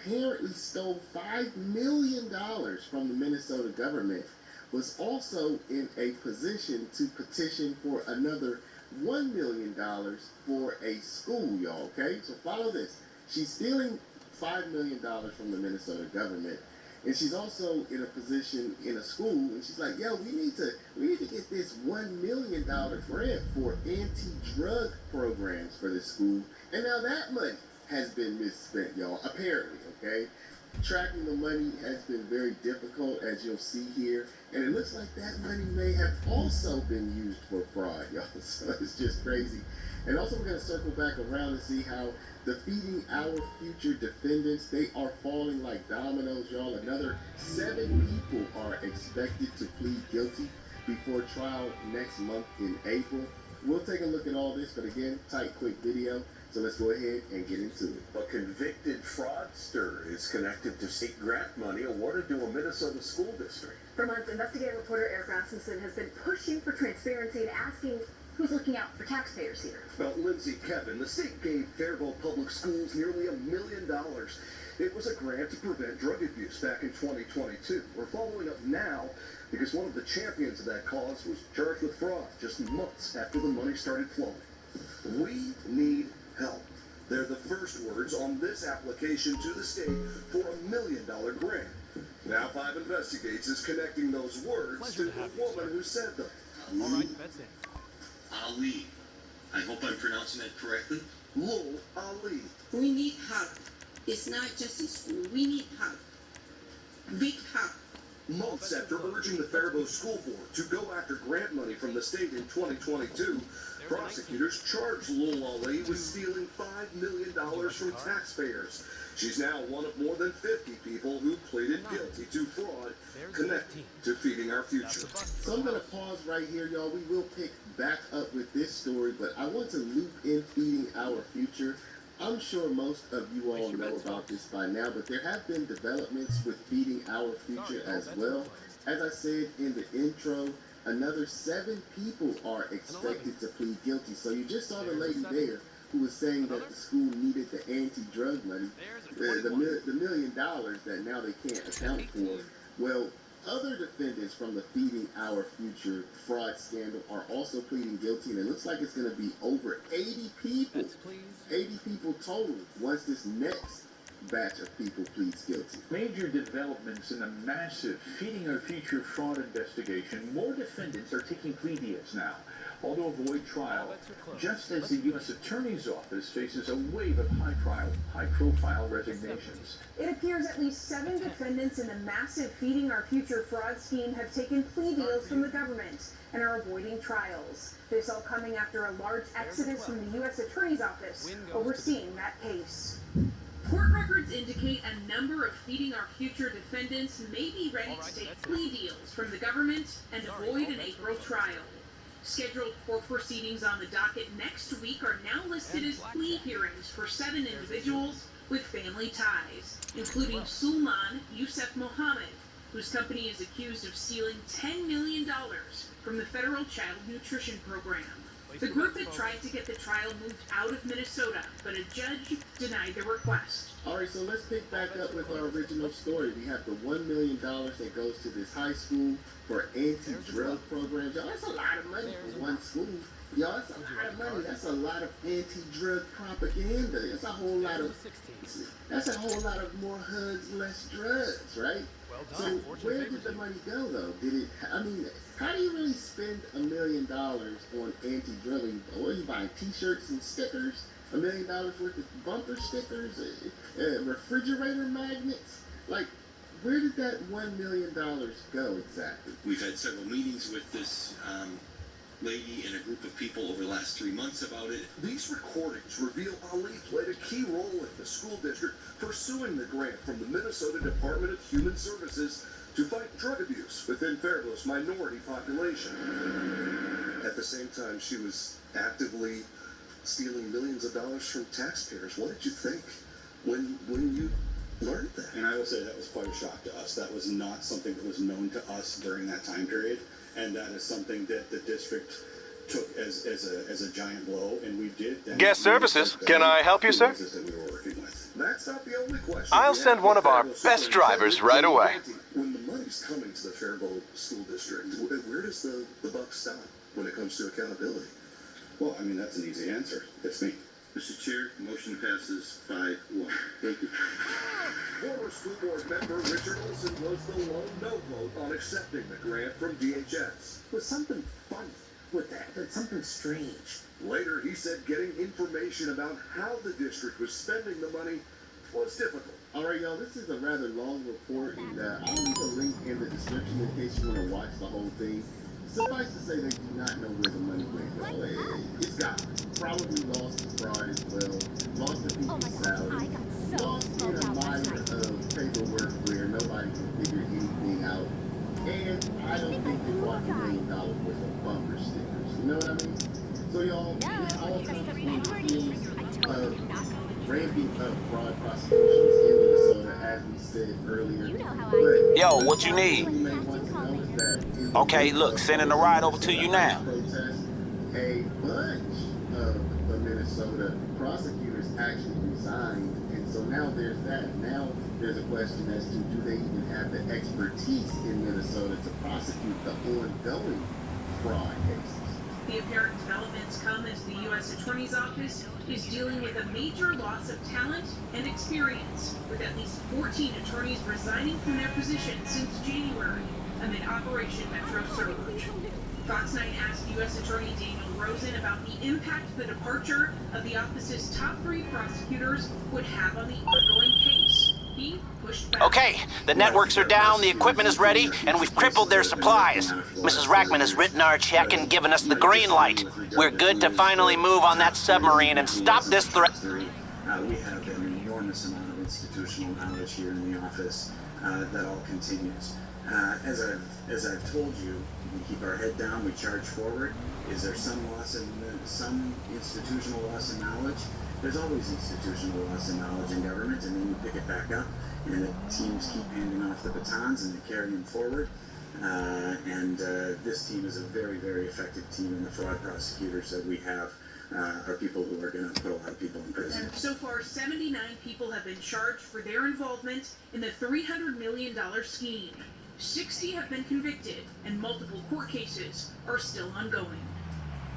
apparently stole $5 million from the Minnesota government, was also in a position to petition for another $1 million for a school, y'all. Okay, so follow this. She's stealing $5 million from the Minnesota government, and she's also in a position in a school, and she's like, "Yo, we need to get this $1 million grant for anti-drug programs for this school." And now that money has been misspent, y'all. Apparently, okay. Tracking the money has been very difficult, as you'll see here, and it looks like that money may have also been used for fraud, y'all. So it's just crazy. And also, we're going to circle back around and see how defeating our future defendants, they are falling like dominoes, y'all. Another 7 people are expected to plead guilty before trial next month in April. We'll take a look at all this, but again, tight, quick video. So let's go ahead and get into it. A convicted fraudster is connected to state grant money awarded to a Minnesota school district. For months, investigative reporter Eric Rasmussen has been pushing for transparency and asking who's looking out for taxpayers here. Well, Lindsay Kevin, the state gave Faribault Public Schools nearly $1 million. It was a grant to prevent drug abuse back in 2022. We're following up now because one of the champions of that cause was charged with fraud just months after the money started flowing. We need help. They're the first words on this application to the state for $1 million grant. Now 5 Investigates is connecting those words to the woman who said them. All right, that's it. Ali. I hope I'm pronouncing that correctly. Lul Ali. We need help. It's not just a school. We need help. Big help. Months after urging the Faribault School Board to go after grant money from the state in 2022, prosecutors charged Lul Ali with stealing $5 million from taxpayers. She's now one of more than 50 people who pleaded guilty to fraud connected to feeding our future. So I'm going to pause right here, y'all. We will pick back up with this story, but I want to loop in feeding our future. I'm sure most of you all know about this by now, but there have been developments with feeding our future as well. As I said in the intro, another 7 people are expected to plead guilty. So you just saw the lady there who was saying that the school needed the anti-drug money, the $1 million that now they can't account for. Well, other defendants from the Feeding Our Future fraud scandal are also pleading guilty, and it looks like it's going to be over 80 people. 80 people total once this next batch of people pleads guilty. Major developments in the massive Feeding Our Future fraud investigation. More defendants are taking plea deals now, all to avoid trial, just as the U.S. Attorney's Office faces a wave of high-profile resignations. It appears at least 7 defendants in the massive Feeding Our Future fraud scheme have taken plea deals from the government and are avoiding trials. This all coming after a large exodus from the U.S. Attorney's Office overseeing that case. Court records indicate a number of Feeding Our Future defendants may be ready to take plea deals from the government and avoid an April trial. Scheduled court proceedings on the docket next week are now listed as plea hearings for 7 individuals with family ties, including Sulman Youssef Mohammed, whose company is accused of stealing $10 million from the federal child nutrition program. The group had tried to get the trial moved out of Minnesota, but a judge denied the request. All right, so let's pick back up with our original story. We have the $1 million that goes to this high school for anti-drug programs. Y'all, that's a lot of money for one school. Y'all, that's a lot of money. That's a lot of anti-drug propaganda. That's a whole lot of more hugs, less drugs, right? So where did the money go, though? How do you really spend $1 million on anti-drug? What are you buying, T-shirts and stickers? $1 million worth of bumper stickers, refrigerator magnets? Like, where did that $1 million go exactly? We've had several meetings with this lady and a group of people over the last 3 months about it. These recordings reveal Ali played a key role in the school district pursuing the grant from the Minnesota Department of Human Services to fight drug abuse within Faribault's minority population. At the same time, she was actively stealing millions of dollars from taxpayers. What did you think when you learned that? And I will say that was quite a shock to us. That was not something that was known to us during that time period, and that is something that the district took as a giant blow, and we did. Guest services. Can I help you, sir? That's not the only question. I'll send one of our best drivers right away. When the money's coming to the Faribault School District, where does the buck stop when it comes to accountability? Well, I mean, that's an easy answer. It's me. Mr. Chair, motion passes 5-1. Thank you. Former school board member Richard Olson was the lone no vote on accepting the grant from DHS. There was something funny with that. That's something strange. Later, he said getting information about how the district was spending the money was difficult. All right, y'all, this is a rather long report, and I'll leave a link in the description in case you want to watch the whole thing. Suffice to say, they do not know where the money went, y'all. It's gone. Probably lost to fraud as well. Lost to people's salary. Lost in a mire of paperwork where nobody can figure anything out. And I don't think they bought $1 million worth of bumper stickers. You know what I mean? So, y'all, this all comes from the heels of ramping up fraud prosecutions in Minnesota, as we said earlier. But yo, what you need? Okay, look, sending a ride over to you now. A bunch of the Minnesota prosecutors actually resigned, and so now there's that. Now there's a question as to do they even have the expertise in Minnesota to prosecute the ongoing fraud cases. The apparent developments come as the U.S. Attorney's Office is dealing with a major loss of talent and experience, with at least 14 attorneys resigning from their positions since January amid Operation Metro Surge. Fox 9 asked U.S. Attorney Daniel Rosen about the impact the departure of the office's top 3 prosecutors would have on the ongoing case. He pushed back. Okay, the networks are down, the equipment is ready, and we've crippled their supplies. Mrs. Rackman has written our check and given us the green light. We're good to finally move on that submarine and stop this threat. We have an enormous amount of institutional knowledge here in the office that all continues. As I've told you, we keep our head down, we charge forward. Is there some institutional loss in knowledge? There's always institutional loss in knowledge in government, and then you pick it back up, and the teams keep handing off the batons and they carry them forward. This team is a very, very effective team, and the fraud prosecutors that we have are people who are going to put a lot of people in prison. And so far, 79 people have been charged for their involvement in the $300 million scheme. 60 have been convicted, and multiple court cases are still ongoing.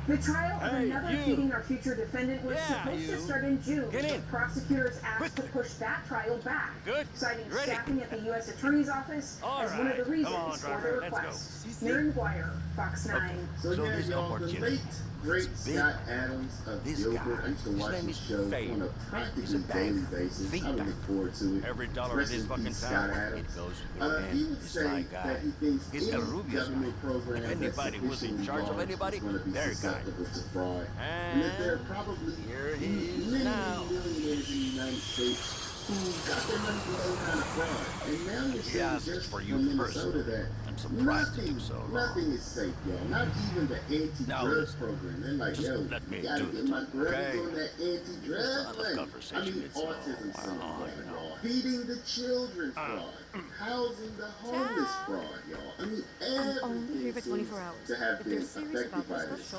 The trial of another Feeding Our Future defendant was supposed to start in June, but prosecutors asked to push that trial back, citing staffing at the U.S. Attorney's Office as one of the reasons for the request. Miriam Guire, Fox 9. So yeah, y'all, the late, great Scott Adams of Gilbert. I used to watch his show on a practically daily basis. I would look forward to it. Every dollar Rest in his in fucking peace, Scott salary, Adams. it goes through him. He would say that he thinks any government program that's Anybody who's in charge of anybody, is going to be they're susceptible to fraud. And that there are probably many millionaires in the United States who got their money from those kind of fraud. And now you're saying just for from you Minnesota that nothing is safe, y'all. Not even the anti-drug program. They're like, yo, you gotta get my brothers on that anti-drug thing. I mean, autism fraud, y'all. Feeding the children fraud. Housing the homeless fraud, y'all. I mean, everything seems to have been affected by this.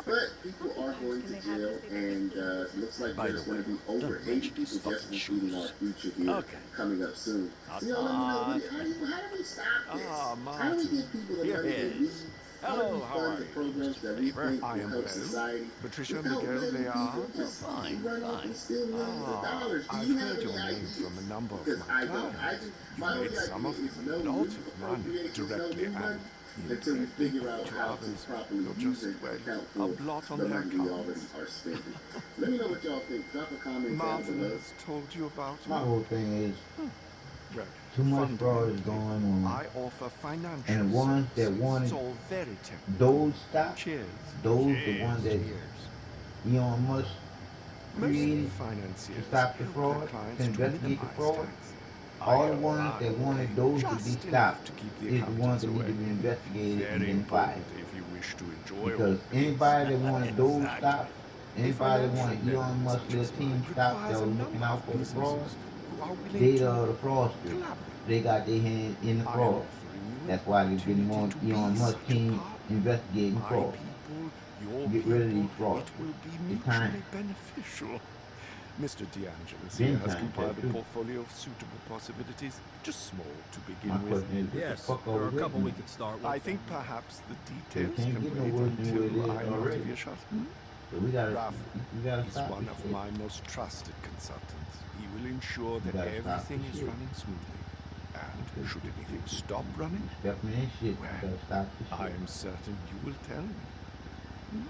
But people are going to jail, and it looks like there's going to be over 80 people just from Feeding Our Future here coming up soon. So y'all let me know, how do we stop this? How do we get people the money they need? How do we fund the programs that we think will help society? Patricia without Miguel, letting they are. people just run up and steal millions of dollars? Do I've you have heard your any name ideas? from a number of Because my I don't. clients. My only idea Some of is them no a new lot of money appropriations, no directly new money, and until we figure out how to others properly will use just it to wait account a for blot on the their money we already accounts. are spending. Let me know what y'all think. Drop a comment down Martin below. has told you about My me. whole thing is Right. too much fraud is going on. I offer financial And the ones that services. want It's all very technical. those stop, Cheers. those the ones that Elon Musk Most created financiers to stop the help fraud, their to clients to investigate the minimize fraud. tax. All the ones that wanted those to be Just enough stopped to keep the is the ones accountants that need to away. be investigated and Very then fired. important if you wish to enjoy Because all anybody that wanted those Exactly. stopped, anybody that wanted financial Elon Musk little business team stopped that requires a was number looking out of for the fraud, businesses who are willing they to are the fraudsters. collaborate. They got their hand in the I am fraud. offering you That's why they're getting more opportunity to be Elon Musk such a team part. investigating My fraud. people, you your get rid of people, these frauds. it will be It's time. mutually beneficial. Mr. DeAngelis Been here has time, compiled a too. portfolio of suitable possibilities, just small to begin My with. question is, what the Yes, fuck there are are a we couple waiting we on? could start with. I think perhaps the details can't can get no wait worse than until what it is I'm out of already. earshot. So we gotta, Ralph we gotta is stop one this of shit. my most trusted consultants. He will ensure that gotta stop everything this is shit. running smoothly. And should anything stop running, Step me in shit. We well, gotta stop this shit. I am certain you will tell me.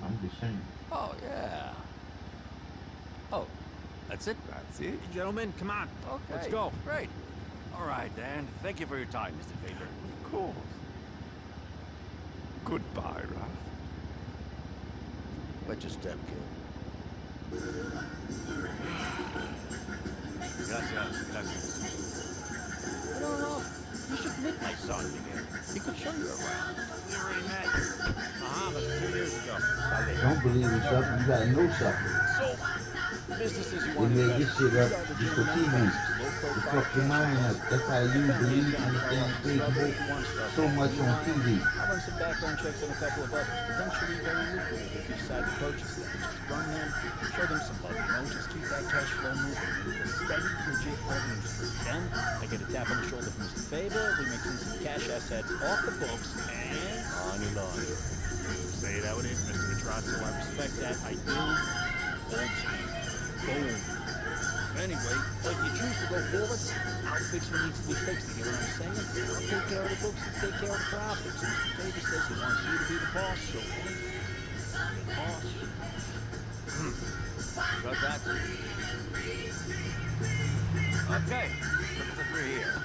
I'm just saying. Oh, yeah. Oh, that's it? That's it. Gentlemen, come on. Okay. Let's go. Great. All right, Dan. Thank you for your time, Mr. Faber. Of course. Goodbye, Ralph. Let your step, kid. Gracias. I don't know. You should meet my son again. He could show you around. We already met. But 2 years ago. Don't believe in something, you gotta know something. So, businesses you They want to made this invest shit up These are the just for general TV. manufacturers, To fuck your mind up. That's how you believe in the things Facebook so much on TV. I'll run some background checks on a couple of others. Potentially very lucrative if you decide to purchase them. Just run them, show them some love, just keep that cash flow moving. With a steady, legit revenue stream. Then, I get a tap on the shoulder from Mr. Faber, we make some cash assets off the books, and on your line. Say it how it is, Mr. Matrozzo. I respect that. I do. Old school. Boom. Anyway, if you choose to go forward, I'll fix what needs to be fixed. You get what I'm saying? I'll take care of the books and take care of the profits. Mr. Faber says he wants you to be the boss, so you're the boss. Got that? Okay, look at the three here.